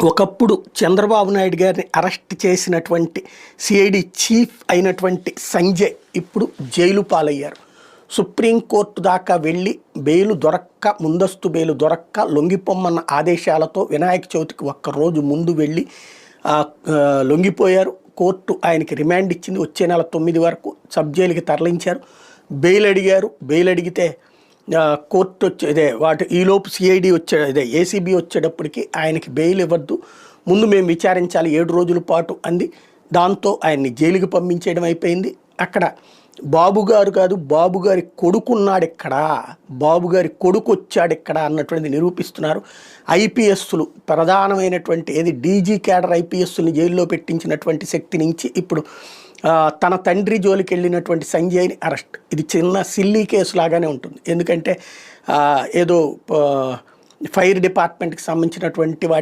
ఒకప్పుడు చంద్రబాబు నాయుడు గారిని అరెస్ట్ చేసినటువంటి సిఐడి చీఫ్ అయినటువంటి సంజయ్ ఇప్పుడు జైలు పాలయ్యారు. సుప్రీంకోర్టు దాకా వెళ్ళి బెయిలు దొరక్క, ముందస్తు బెయిలు దొరక్క లొంగిపోమ్మన్న ఆదేశాలతో వినాయక చవితికి ఒక్కరోజు ముందు వెళ్ళి లొంగిపోయారు. కోర్టు ఆయనకి రిమాండ్ ఇచ్చింది. వచ్చే నెల 9 వరకు సబ్ జైలుకి తరలించారు. బెయిల్ అడిగారు. బెయిల్ అడిగితే కోర్టు ఈలోపు సిఐడి ఏసీబీ వచ్చేటప్పటికి ఆయనకి బెయిల్ ఇవ్వద్దు, ముందు మేము విచారించాలి 7 రోజుల పాటు అంది. దాంతో ఆయన్ని జైలుకి పంపించేయడం అయిపోయింది. అక్కడ బాబుగారు కాదు, బాబుగారి కొడుకున్నాడు ఇక్కడ, బాబుగారి కొడుకు వచ్చాడు ఇక్కడ అన్నటువంటిది నిరూపిస్తున్నారు. ఐపీఎస్లు ప్రధానమైనటువంటి డీజీ క్యాడర్ ఐపీఎస్ని జైల్లో పెట్టించినటువంటి శక్తి నుంచి ఇప్పుడు తన తండ్రి జోలికి వెళ్ళినటువంటి సంజయ్ని అరెస్ట్. ఇది చిన్న సిల్లీ కేసు లాగానే ఉంటుంది. ఎందుకంటే ఏదో ఫైర్ డిపార్ట్మెంట్కి సంబంధించినటువంటి వాటి